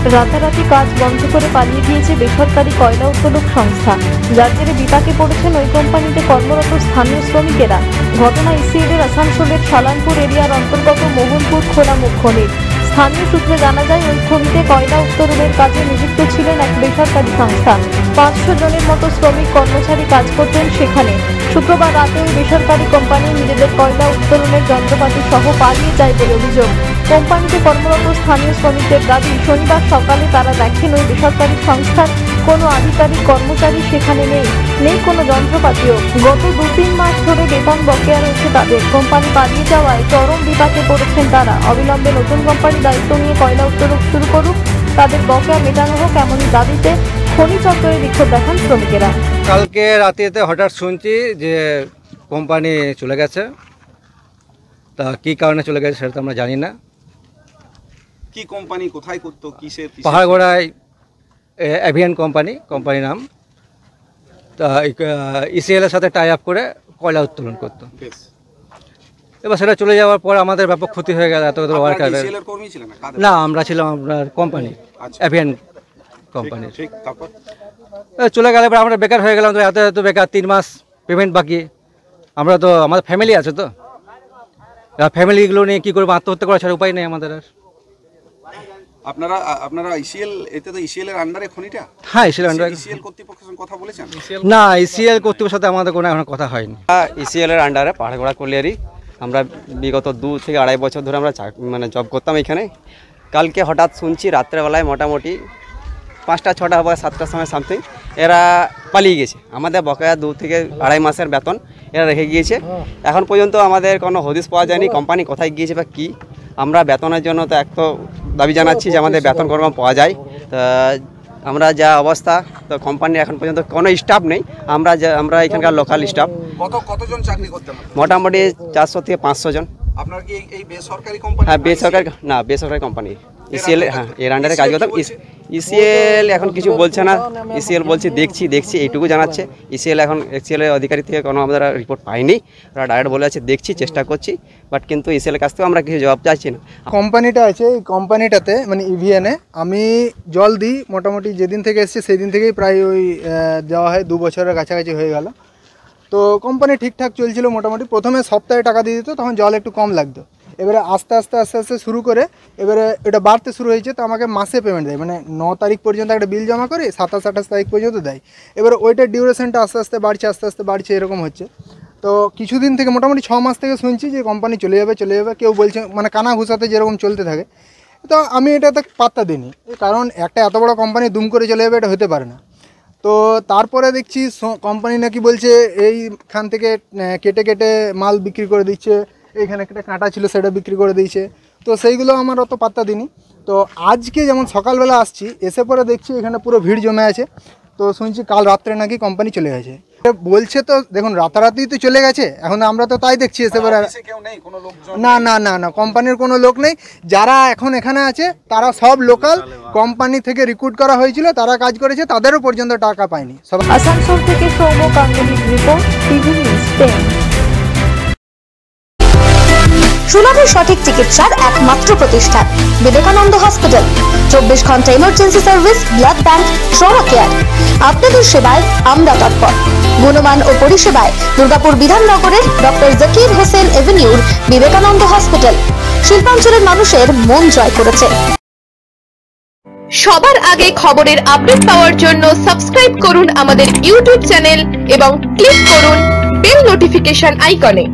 রাতারাতি কাজ বন্ধ করে পালিয়ে গিয়েছে বেসরকারি কয়লা উত্তোলক সংস্থা, যার জেরে বিপাকে পড়েছেন ওই কোম্পানিতে কর্মরত স্থানীয় শ্রমিকেরা। ঘটনা ইসিএলের আসানসোলের সালানপুর এরিয়ার অন্তর্গত মোহনপুর খোলা মুখ্যনীর। স্থানীয় সূত্রে জানা যায়, ওই খনিতে কয়লা উত্তোলনের কাজে নিযুক্ত ছিলেন এক বেসরকারি সংস্থা। 500 জনের মতো শ্রমিক কর্মচারী কাজ করতেন সেখানে। শুক্রবার রাতে ওই বেসরকারি কোম্পানি নিজেদের কয়লা উত্তোলনের যন্ত্রপাতি সহ পালিয়ে যায় বলে অভিযোগ। কোম্পানিতে কর্মরত স্থানীয় শ্রমিকদের দাবি, শনিবার সকালে তারা দেখেন ওই বেসরকারি সংস্থার কোনো আধিকারিক কর্মচারী সেখানে নেই কোনো যন্ত্রপাতিও। গত 2-3 মাস ধরে বেতন বকেয়া রয়েছে তাদের। কোম্পানি পালিয়ে যাওয়ায় চরম বিপাকে পড়েছেন তারা। অবিলম্বে নতুন কোম্পানি দায়িত্ব নিয়ে কয়লা উত্তোলন শুরু করুক, তাদের বকেয়া মেটানো হোক, এমনই দাবিতে খনি চত্বরে বিক্ষোভ দেখান শ্রমিকেরা। কালকে রাতেতে হঠাৎ শুনছি যে কোম্পানি চলে গেছে। তা কি কারণে চলে গেছে সেটা তো আমরা জানি না। কি কোম্পানি, কোথায় করতো, কিসের? পাহাড়গড়ায় এভিয়ান কোম্পানির নাম। তা ইসিএল এর সাথে টাই আপ করে কয়লা উত্তোলন করতো। এবার সেটা চলে যাওয়ার পর আমাদের ব্যাপক ক্ষতি হয়ে গেল। এত ওয়ার্কার না, আমরা ছিলাম আপনার কোম্পানি এভিয়ান কোম্পানির। চলে গেলে আমরা বেকার হয়ে গেলাম। তো এত বেকার, 3 মাস পেমেন্ট বাকি। আমরা তো, আমাদের ফ্যামিলি আছে, তো ফ্যামিলিগুলো নিয়ে কী করবো? আত্মহত্যা করা ছাড়া উপায় নেই আমাদের আর। আপনারা ইসিএল, এতে তো ইসিএল এর আন্ডারে খনিটা? হ্যাঁ, ইসিএল আন্ডারে। ইসিএল কর্তৃপক্ষের সঙ্গে কথা বলেছেন? না, ইসিএল কর্তৃপক্ষের সাথে আমাদের কোনো এখন কথা হয়নি। ইসিএল এর আন্ডারে পাহাড়গড়া কলিয়ারি আমরা বিগত 2 থেকে 2.5 বছর ধরে আমরা জব করতাম এখানে। কালকে হঠাৎ শুনছি রাত্রেবেলায় মোটামুটি 5টা 6টা বা 7টার সময় সামথিং এরা পালিয়ে গেছে। আমাদের বকেয়া 2 থেকে 2.5 মাসের বেতন এরা রেখে গিয়েছে। এখন পর্যন্ত আমাদের কোনো হদিশ পাওয়া যায়নি কোম্পানি কোথায় গিয়েছে বা কী। আমরা বেতনের জন্য তো এক তো দাবি জানাচ্ছি যে আমাদের বেতন কর্ম পাওয়া যায়। তা আমরা যা অবস্থা, তো কোম্পানির এখন পর্যন্ত কোনো স্টাফ নেই। আমরা এখানকার লোকাল স্টাফ। কতজন চাকরি করতেন? মোটামুটি 400 থেকে 500 জন। আপনার কি এই বেসরকারি কোম্পানি? হ্যাঁ, বেসরকারি কোম্পানি ইসিএল। হ্যাঁ, এর আন্ডারে কাজ করতাম। ইসিএল এখন কিছু বলছে না। ইসিএল বলছে দেখছি এইটুকু জানাচ্ছে। ইসিএল এর অধিকারী থেকে কোনো আমরা রিপোর্ট পাইনি। ওরা ডাইরেক্ট বলে আছে দেখছি, চেষ্টা করছি, বাট কিন্তু ইসিএল এর কাছ থেকেও আমরা কিছু জবাব চাইছি না। কোম্পানিটা আছে, এই কোম্পানিটাতে মানে ইভিএনে আমি জল দিই মোটামুটি যেদিন থেকে এসেছে সেই দিন থেকেই প্রায় ওই দেওয়া হয়, 2 বছরের কাছাকাছি হয়ে গেল। তো কোম্পানি ঠিকঠাক চলছিল মোটামুটি। প্রথমে সপ্তাহে টাকা দিয়ে দিত, তখন জল একটু কম লাগতো। এবারে আস্তে আস্তে শুরু করে এবারে এটা বাড়তে শুরু হয়েছে। তো আমাকে মাসে পেমেন্ট দেয়, মানে 9 তারিখ পর্যন্ত একটা বিল জমা করে 27-28 তারিখ পর্যন্ত দেয়। এবারে ওইটার ডিউরেশনটা আস্তে আস্তে বাড়ছে এরকম হচ্ছে। তো কিছুদিন থেকে মোটামুটি 6 মাস থেকে শুনছি যে কোম্পানি চলে যাবে। কেউ বলছে, মানে কানা ঘুষাতে যেরকম চলতে থাকে। তো আমি এটাতে পাত্তা দিইনি, কারণ একটা এত বড় কোম্পানি দুম করে চলে যাবে, এটা হতে পারে না। তো তারপরে দেখছি কোম্পানি নাকি বলছে এইখান থেকে কেটে মাল বিক্রি করে দিচ্ছে। এইখানে একটা কাঁটা ছিল সেটা বিক্রি করে দিয়েছে। তো সেইগুলো আমার অত পাত্তা দিইনি। তো আজকে যেমন সকালবেলা আসছি, এসে পরে দেখছি এখানে পুরো ভিড় জমে আছে। তো শুনছি কাল রাত্রে নাকি কোম্পানি চলে গেছে বলছে। তো দেখুন, রাতারাতি তো চলে গেছে। এখন আমরা তো তাই দেখছি এসে পরে। না, কোম্পানির কোনো লোক নেই। যারা এখন এখানে আছে তারা সব লোকাল, কোম্পানি থেকে রিক্রুট করা হয়েছিল, তারা কাজ করেছে, তাদেরও পর্যন্ত টাকা পায়নি। আসানসোল থেকে সৌম্য গাঙ্গুলির রিপোর্ট, টিভি নিউজ 10। সুলভের সঠিক চিকিৎসার একমাত্র প্রতিষ্ঠান বিবেকানন্দ হসপিটাল। 24 ঘন্টা emergency service, blood bank, trauma care. আপনাদের সেবায় আমরা তৎপর। গুণমান ও পরিষেবায় দুর্গাপুর বিধাননগরের ডক্টর জাকির হোসেন এভিনিউর বিবেকানন্দ হসপিটাল শিল্পাঞ্চলের মানুষের মন জয় করেছে। সবার আগে খবরের আপডেট পাওয়ার জন্য সাবস্ক্রাইব করুন আমাদের ইউটিউব চ্যানেল এবং ক্লিক করুন বেল নোটিফিকেশন আইকনে।